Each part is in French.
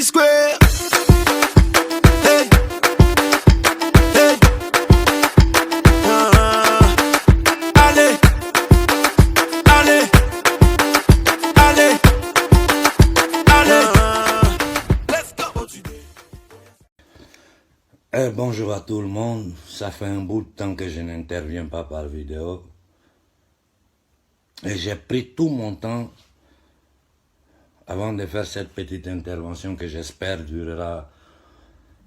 Square. Hey, hey. Allez, allez, allez, allez. Let's go. Bonjour à tout le monde, ça fait un bout de temps que je n'interviens pas par vidéo et j'ai pris tout mon temps avant de faire cette petite intervention que j'espère durera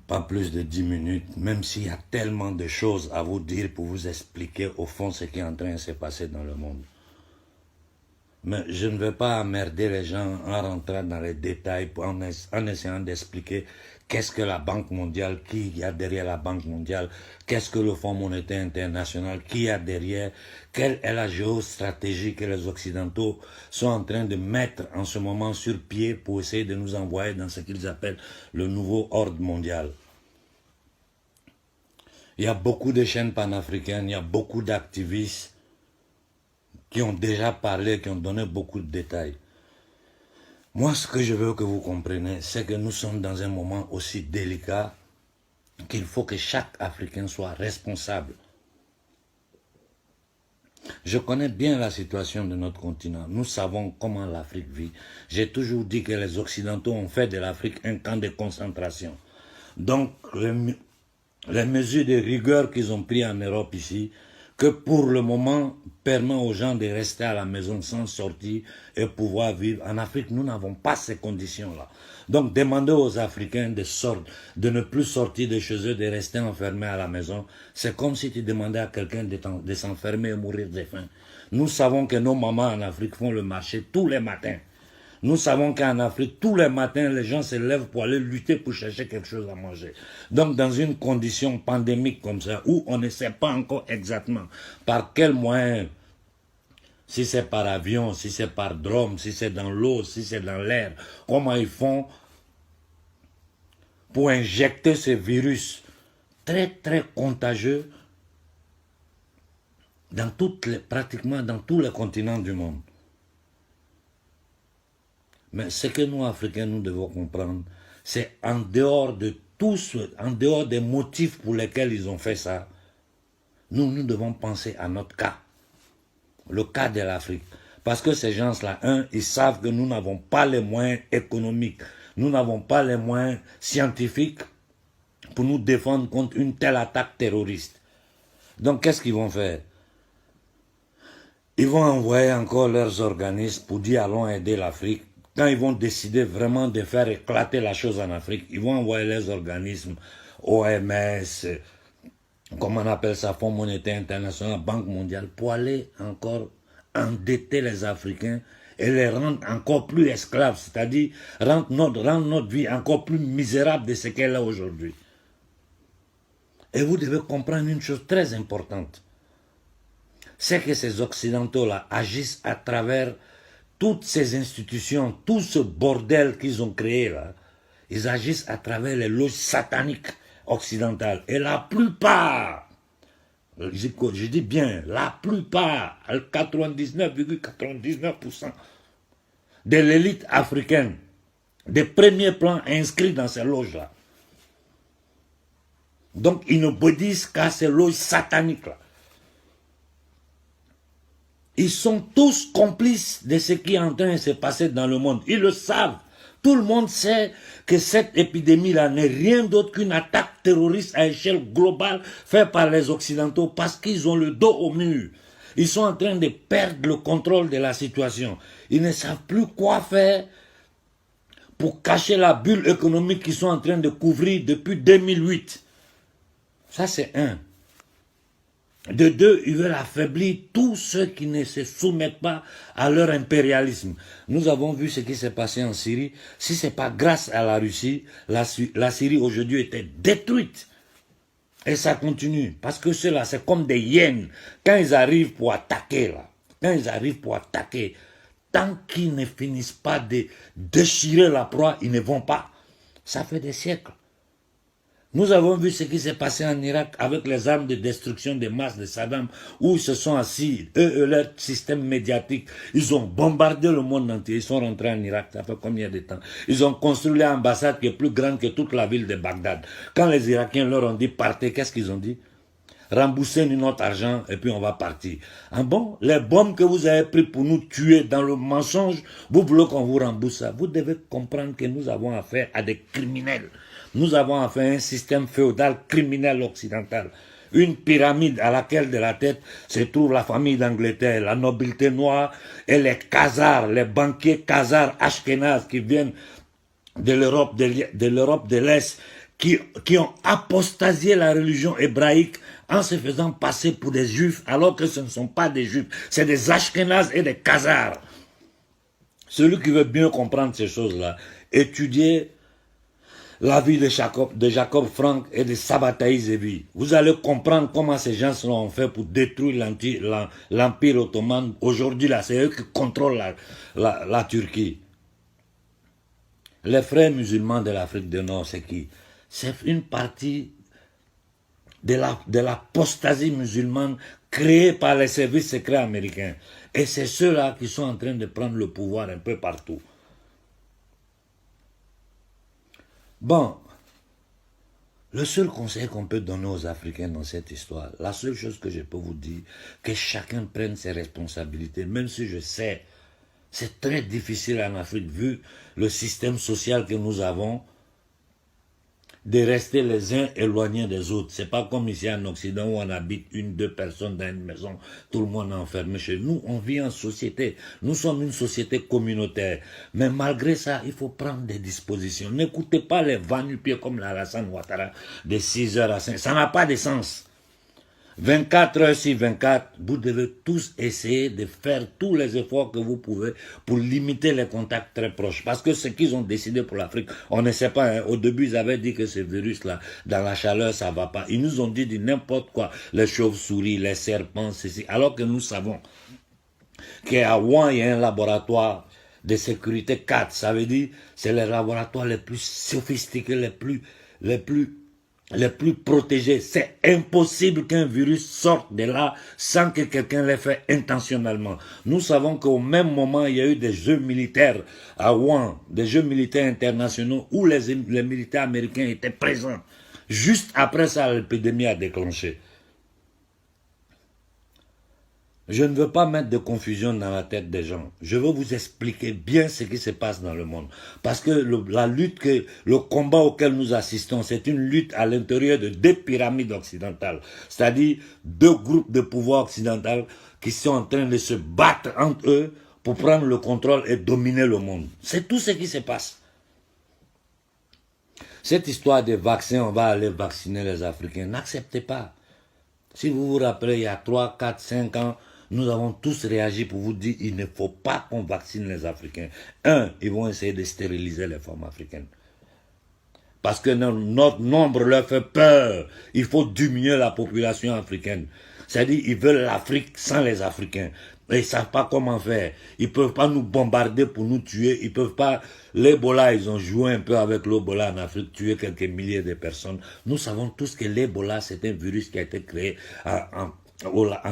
pas plus de 10 minutes, même s'il y a tellement de choses à vous dire pour vous expliquer au fond ce qui est en train de se passer dans le monde. Mais je ne vais pas emmerder les gens en rentrant dans les détails, en essayant d'expliquer qu'est-ce que la Banque mondiale, qui y a derrière la Banque mondiale, qu'est-ce que le Fonds monétaire international, qui y a derrière, quelle est la géostratégie que les Occidentaux sont en train de mettre en ce moment sur pied pour essayer de nous envoyer dans ce qu'ils appellent le nouveau ordre mondial. Il y a beaucoup de chaînes panafricaines, il y a beaucoup d'activistes qui ont déjà parlé, qui ont donné beaucoup de détails. Moi, ce que je veux que vous compreniez, c'est que nous sommes dans un moment aussi délicat qu'il faut que chaque Africain soit responsable. Je connais bien la situation de notre continent. Nous savons comment l'Afrique vit. J'ai toujours dit que les Occidentaux ont fait de l'Afrique un camp de concentration. Donc, les mesures de rigueur qu'ils ont prises en Europe ici, que pour le moment permet aux gens de rester à la maison sans sortir et pouvoir vivre. En Afrique, nous n'avons pas ces conditions-là. Donc, demander aux Africains de ne plus sortir de chez eux, de rester enfermés à la maison, c'est comme si tu demandais à quelqu'un de s'enfermer et mourir de faim. Nous savons que nos mamans en Afrique font le marché tous les matins. Nous savons qu'en Afrique, tous les matins, les gens se lèvent pour aller lutter pour chercher quelque chose à manger. Donc, dans une condition pandémique comme ça, où on ne sait pas encore exactement par quel moyen, si c'est par avion, si c'est par drone, si c'est dans l'eau, si c'est dans l'air, comment ils font pour injecter ce virus très, très contagieux dans pratiquement dans tous les continents du monde. Mais ce que nous, Africains, nous devons comprendre, c'est en dehors de en dehors des motifs pour lesquels ils ont fait ça, nous devons penser à notre cas, le cas de l'Afrique. Parce que ces gens-là, ils savent que nous n'avons pas les moyens économiques, nous n'avons pas les moyens scientifiques pour nous défendre contre une telle attaque terroriste. Donc, qu'est-ce qu'ils vont faire? Ils vont envoyer encore leurs organismes pour dire allons aider l'Afrique. Quand ils vont décider vraiment de faire éclater la chose en Afrique, ils vont envoyer les organismes, OMS, comment on appelle ça, Fonds monétaire international, Banque mondiale, pour aller encore endetter les Africains et les rendre encore plus esclaves, c'est-à-dire rendre notre vie encore plus misérable de ce qu'elle est aujourd'hui. Et vous devez comprendre une chose très importante, c'est que ces Occidentaux-là agissent à travers toutes ces institutions, tout ce bordel qu'ils ont créé là, ils agissent à travers les loges sataniques occidentales. Et la plupart, je dis bien, la plupart, 99,99% de l'élite africaine, des premiers plans inscrits dans ces loges-là. Donc, ils n'obéissent qu'à ces loges sataniques-là. Ils sont tous complices de ce qui est en train de se passer dans le monde. Ils le savent. Tout le monde sait que cette épidémie-là n'est rien d'autre qu'une attaque terroriste à échelle globale faite par les Occidentaux parce qu'ils ont le dos au mur. Ils sont en train de perdre le contrôle de la situation. Ils ne savent plus quoi faire pour cacher la bulle économique qu'ils sont en train de couvrir depuis 2008. Ça, c'est un. De deux, ils veulent affaiblir tous ceux qui ne se soumettent pas à leur impérialisme. Nous avons vu ce qui s'est passé en Syrie. Si ce n'est pas grâce à la Russie, la Syrie aujourd'hui était détruite. Et ça continue. Parce que ceux-là, c'est comme des hyènes. Quand ils arrivent pour attaquer, tant qu'ils ne finissent pas de déchirer la proie, ils ne vont pas. Ça fait des siècles. Nous avons vu ce qui s'est passé en Irak avec les armes de destruction de masse de Saddam, où ils se sont assis, eux, leur système médiatique. Ils ont bombardé le monde entier. Ils sont rentrés en Irak, ça fait combien de temps? Ils ont construit l'ambassade qui est plus grande que toute la ville de Bagdad. Quand les Irakiens leur ont dit partez, qu'est-ce qu'ils ont dit? Remboursez-nous notre argent et puis on va partir. Ah bon? Les bombes que vous avez prises pour nous tuer dans le mensonge, vous voulez qu'on vous rembourse ça? Vous devez comprendre que nous avons affaire à des criminels. Nous avons affaire à un système féodal criminel occidental. Une pyramide à laquelle de la tête se trouve la famille d'Angleterre, la nobilité noire et les Khazars, les banquiers Khazars ashkénazes qui viennent de l'Europe de l'Est, qui ont apostasié la religion hébraïque en se faisant passer pour des juifs alors que ce ne sont pas des juifs, c'est des ashkénazes et des khazars. Celui qui veut bien comprendre ces choses-là, étudiez la vie de Jacob Frank et de Sabbatai Zevi. Vous allez comprendre comment ces gens ont fait pour détruire l'Empire ottoman. Aujourd'hui, là, c'est eux qui contrôlent la Turquie. Les frères musulmans de l'Afrique du Nord, c'est qui? C'est une partie de l'apostasie musulmane créée par les services secrets américains. Et c'est ceux-là qui sont en train de prendre le pouvoir un peu partout. Bon, le seul conseil qu'on peut donner aux Africains dans cette histoire, la seule chose que je peux vous dire, que chacun prenne ses responsabilités, même si je sais, c'est très difficile en Afrique, vu le système social que nous avons, de rester les uns éloignés des autres. C'est pas comme ici en Occident où on habite une, deux personnes dans une maison, tout le monde est enfermé chez nous. On vit en société. Nous sommes une société communautaire. Mais malgré ça, il faut prendre des dispositions. N'écoutez pas les va-nu-pieds comme l'Alassane Ouattara de 6h à 5h. Ça n'a pas de sens. 24 heures sur 24, vous devez tous essayer de faire tous les efforts que vous pouvez pour limiter les contacts très proches. Parce que ce qu'ils ont décidé pour l'Afrique, on ne sait pas. Hein. Au début, ils avaient dit que ce virus-là, dans la chaleur, ça ne va pas. Ils nous ont dit n'importe quoi. Les chauves-souris, les serpents, ceci. Alors que nous savons qu'à Wuhan, il y a un laboratoire de sécurité 4. Ça veut dire c'est les laboratoires les plus sophistiqués, les plus protégés. C'est impossible qu'un virus sorte de là sans que quelqu'un l'ait fait intentionnellement. Nous savons qu'au même moment, il y a eu des jeux militaires à Wuhan, des jeux militaires internationaux où les militaires américains étaient présents. Juste après ça, l'épidémie a déclenché. Je ne veux pas mettre de confusion dans la tête des gens. Je veux vous expliquer bien ce qui se passe dans le monde. Parce que le combat auquel nous assistons, c'est une lutte à l'intérieur de deux pyramides occidentales. C'est-à-dire deux groupes de pouvoir occidental qui sont en train de se battre entre eux pour prendre le contrôle et dominer le monde. C'est tout ce qui se passe. Cette histoire de vaccins, on va aller vacciner les Africains. N'acceptez pas. Si vous vous rappelez, il y a 3, 4, 5 ans, nous avons tous réagi pour vous dire qu'il ne faut pas qu'on vaccine les Africains. Ils vont essayer de stériliser les femmes africaines. Parce que notre nombre leur fait peur. Il faut diminuer la population africaine. C'est-à-dire qu'ils veulent l'Afrique sans les Africains. Et ils ne savent pas comment faire. Ils ne peuvent pas nous bombarder pour nous tuer. Ils peuvent pas. L'Ebola, ils ont joué un peu avec l'Ebola en Afrique, tué quelques milliers de personnes. Nous savons tous que l'Ebola, c'est un virus qui a été créé en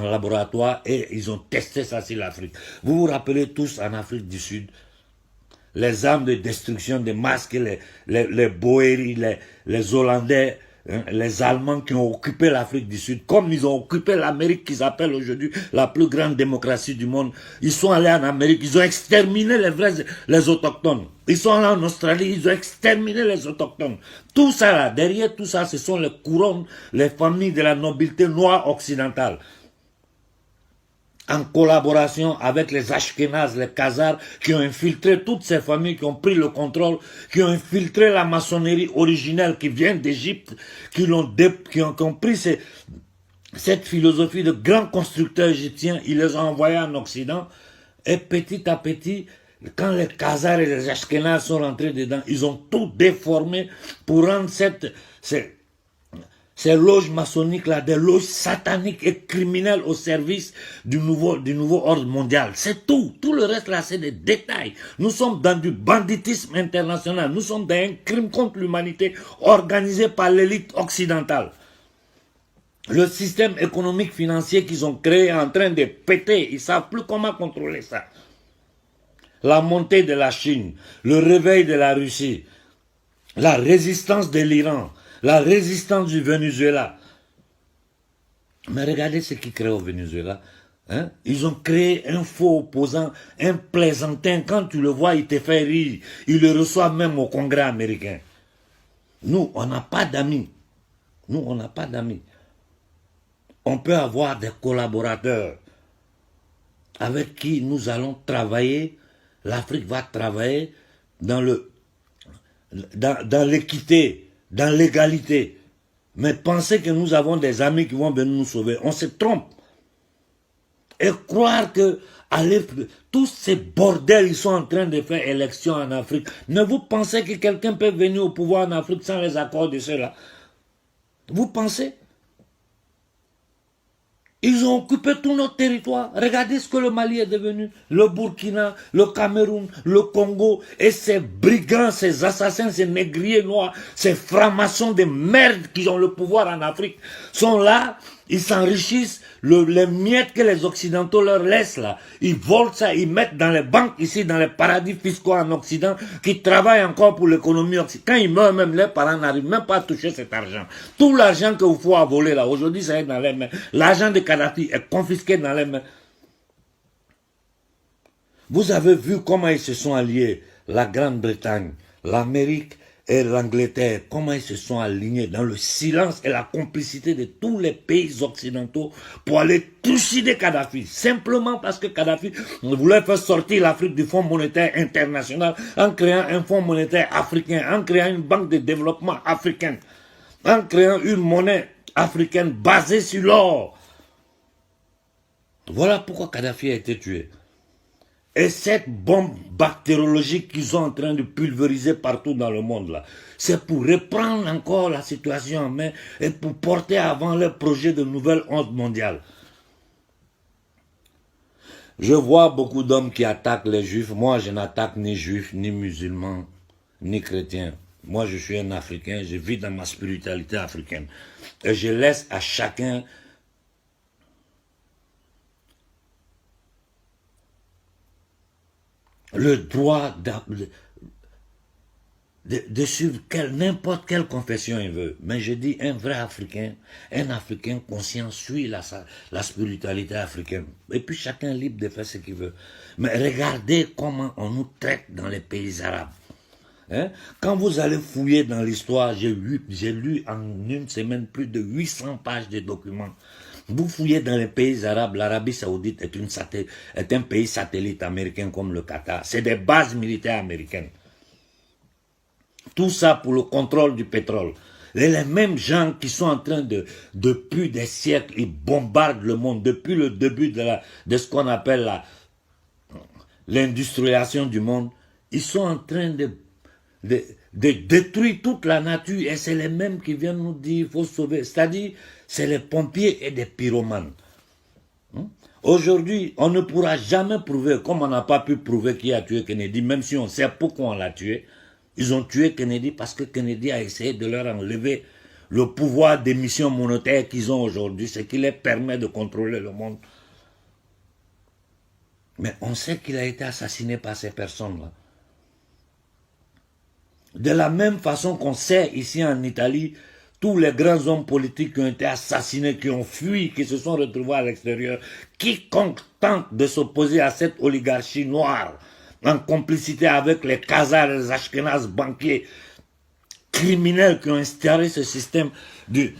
laboratoire et ils ont testé ça sur l'Afrique. Vous vous rappelez tous en Afrique du Sud, les armes de destruction de masse que les Boéris, les Hollandais, hein, les Allemands qui ont occupé l'Afrique du Sud, comme ils ont occupé l'Amérique qu'ils appellent aujourd'hui la plus grande démocratie du monde. Ils sont allés en Amérique, ils ont exterminé les autochtones. Ils sont allés en Australie, ils ont exterminé les autochtones. Tout ça là, derrière tout ça, ce sont les couronnes, les familles de la nobilité noire occidentale. En collaboration avec les Ashkénazes, les Khazars, qui ont infiltré toutes ces familles, qui ont pris le contrôle, qui ont infiltré la maçonnerie originelle qui vient d'Égypte, qui ont pris cette philosophie de grands constructeurs égyptiens, ils les ont envoyés en Occident, et petit à petit, quand les Khazars et les Ashkénazes sont rentrés dedans, ils ont tout déformé pour rendre Ces loges maçonniques là, des loges sataniques et criminelles au service du nouveau ordre mondial. C'est tout. Tout le reste là, c'est des détails. Nous sommes dans du banditisme international. Nous sommes dans un crime contre l'humanité organisé par l'élite occidentale. Le système économique financier qu'ils ont créé est en train de péter. Ils ne savent plus comment contrôler ça. La montée de la Chine, le réveil de la Russie, la résistance de l'Iran, la résistance du Venezuela. Mais regardez ce qu'ils créent au Venezuela. Hein? Ils ont créé un faux opposant, un plaisantin. Quand tu le vois, il te fait rire. Il le reçoit même au Congrès américain. Nous, on n'a pas d'amis. Nous, on n'a pas d'amis. On peut avoir des collaborateurs avec qui nous allons travailler. L'Afrique va travailler dans l'équité, dans l'égalité. Mais penser que nous avons des amis qui vont venir nous sauver, on se trompe. Et croire que tous ces bordels, ils sont en train de faire élection en Afrique. Ne vous pensez que quelqu'un peut venir au pouvoir en Afrique sans les accords de ceux-là? Vous pensez? Ils ont occupé tous nos territoires. Regardez ce que le Mali est devenu. Le Burkina, le Cameroun, le Congo. Et ces brigands, ces assassins, ces négriers noirs, ces francs-maçons de merde qui ont le pouvoir en Afrique, sont là, ils s'enrichissent. Les miettes que les Occidentaux leur laissent là, ils volent ça, ils mettent dans les banques ici, dans les paradis fiscaux en Occident, qui travaillent encore pour l'économie occidentale. Quand ils meurent, même les parents n'arrivent même pas à toucher cet argent. Tout l'argent que vous faut à voler là, aujourd'hui, ça est dans les mains. L'argent de Kadhafi est confisqué dans les mains. Vous avez vu comment ils se sont alliés, la Grande-Bretagne, l'Amérique et l'Angleterre, comment ils se sont alignés dans le silence et la complicité de tous les pays occidentaux pour aller trucider Kadhafi, simplement parce que Kadhafi voulait faire sortir l'Afrique du Fonds monétaire international en créant un fonds monétaire africain, en créant une banque de développement africaine, en créant une monnaie africaine basée sur l'or. Voilà pourquoi Kadhafi a été tué. Et cette bombe bactériologique qu'ils sont en train de pulvériser partout dans le monde, là, c'est pour reprendre encore la situation en main et pour porter avant leur projet de nouvelle ordre mondiale. Je vois beaucoup d'hommes qui attaquent les juifs. Moi, je n'attaque ni juifs, ni musulmans, ni chrétiens. Moi, je suis un Africain, je vis dans ma spiritualité africaine. Et je laisse à chacun le droit de suivre n'importe quelle confession il veut. Mais je dis un vrai Africain, un Africain conscient suit la spiritualité africaine. Et puis chacun est libre de faire ce qu'il veut. Mais regardez comment on nous traite dans les pays arabes. Hein? Quand vous allez fouiller dans l'histoire, j'ai lu en une semaine plus de 800 pages de documents. Vous fouillez dans les pays arabes, l'Arabie Saoudite est un pays satellite américain comme le Qatar. C'est des bases militaires américaines. Tout ça pour le contrôle du pétrole. Et les mêmes gens qui sont en train depuis des siècles, ils bombardent le monde. Depuis le début de ce qu'on appelle l'industrialisation du monde, ils sont en train de détruire toute la nature. Et c'est les mêmes qui viennent nous dire qu'il faut sauver. C'est-à-dire, c'est les pompiers et des pyromanes. Aujourd'hui, on ne pourra jamais prouver, comme on n'a pas pu prouver qui a tué Kennedy, même si on sait pourquoi on l'a tué. Ils ont tué Kennedy parce que Kennedy a essayé de leur enlever le pouvoir d'émission monétaire qu'ils ont aujourd'hui, ce qui leur permet de contrôler le monde. Mais on sait qu'il a été assassiné par ces personnes-là. De la même façon qu'on sait ici en Italie, tous les grands hommes politiques qui ont été assassinés, qui ont fui, qui se sont retrouvés à l'extérieur, quiconque tente de s'opposer à cette oligarchie noire, en complicité avec les Khazars, les Ashkénazes banquiers, criminels qui ont instauré ce système de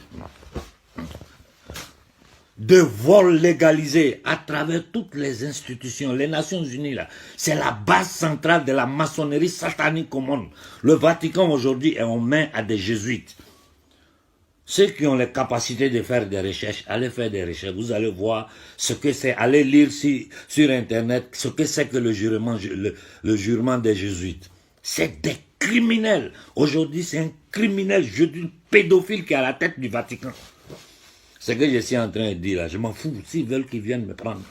vol légalisé à travers toutes les institutions. Les Nations Unies, là, c'est la base centrale de la maçonnerie satanique au monde. Le Vatican aujourd'hui est en main à des jésuites. Ceux qui ont les capacités de faire des recherches, allez faire des recherches. Vous allez voir ce que c'est. Allez lire sur Internet ce que c'est que le jurement des jésuites. C'est des criminel. Aujourd'hui, c'est un criminel, je dis pédophile qui est à la tête du Vatican. C'est ce que je suis en train de dire là. Je m'en fous. S'ils veulent qu'ils viennent me prendre.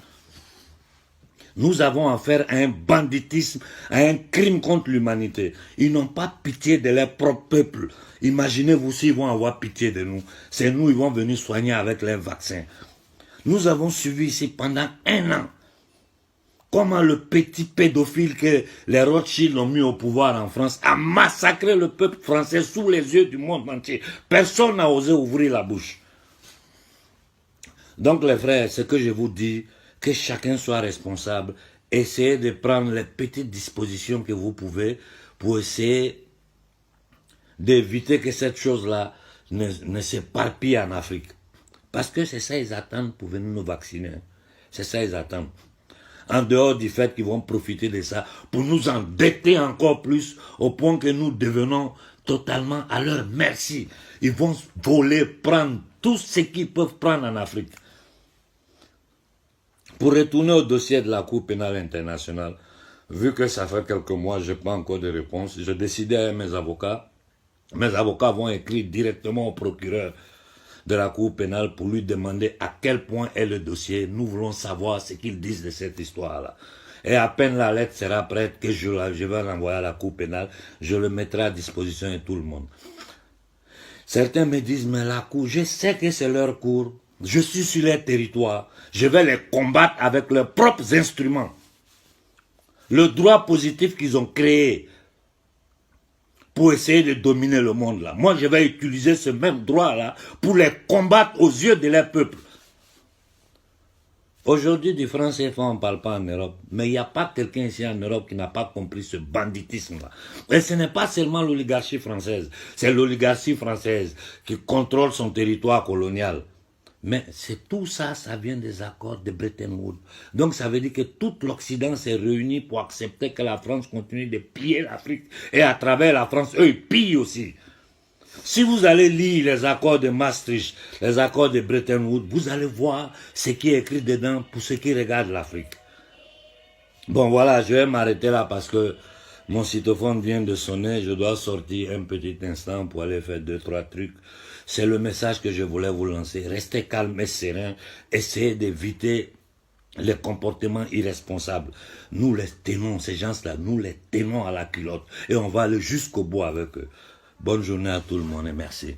Nous avons affaire à un banditisme, à un crime contre l'humanité. Ils n'ont pas pitié de leur propre peuple. Imaginez-vous s'ils vont avoir pitié de nous. C'est nous, ils vont venir soigner avec leurs vaccins. Nous avons suivi ici pendant 1 an comment le petit pédophile que les Rothschild ont mis au pouvoir en France a massacré le peuple français sous les yeux du monde entier. Personne n'a osé ouvrir la bouche. Donc les frères, ce que je vous dis, que chacun soit responsable, essayez de prendre les petites dispositions que vous pouvez pour essayer d'éviter que cette chose-là ne s'éparpille en Afrique. Parce que c'est ça qu'ils attendent pour venir nous vacciner. C'est ça qu'ils attendent. En dehors du fait qu'ils vont profiter de ça pour nous endetter encore plus au point que nous devenons totalement à leur merci. Ils vont voler, prendre tout ce qu'ils peuvent prendre en Afrique. Pour retourner au dossier de la Cour pénale internationale, vu que ça fait quelques mois, je n'ai pas encore de réponse, j'ai décidé avec mes avocats. Mes avocats vont écrire directement au procureur de la Cour pénale pour lui demander à quel point est le dossier. Nous voulons savoir ce qu'ils disent de cette histoire-là. Et à peine la lettre sera prête que je vais l'envoyer à la Cour pénale, je le mettrai à disposition de tout le monde. Certains me disent, mais la Cour, je sais que c'est leur cour. Je suis sur leur territoire. Je vais les combattre avec leurs propres instruments. Le droit positif qu'ils ont créé pour essayer de dominer le monde là. Moi, je vais utiliser ce même droit-là pour les combattre aux yeux de leur peuple. Aujourd'hui, du franc CFA, on ne parle pas en Europe. Mais il n'y a pas quelqu'un ici en Europe qui n'a pas compris ce banditisme-là. Et ce n'est pas seulement l'oligarchie française. C'est l'oligarchie française qui contrôle son territoire colonial. Mais c'est tout ça, ça vient des accords de Bretton Woods. Donc ça veut dire que tout l'Occident s'est réuni pour accepter que la France continue de piller l'Afrique. Et à travers la France, eux, ils pillent aussi. Si vous allez lire les accords de Maastricht, les accords de Bretton Woods, vous allez voir ce qui est écrit dedans pour ceux qui regardent l'Afrique. Bon voilà, je vais m'arrêter là parce que mon cytophone vient de sonner. Je dois sortir un petit instant pour aller faire 2-3 trucs. C'est le message que je voulais vous lancer. Restez calme et serein. Essayez d'éviter les comportements irresponsables. Nous les tenons, ces gens-là, nous les tenons à la culotte. Et on va aller jusqu'au bout avec eux. Bonne journée à tout le monde et merci.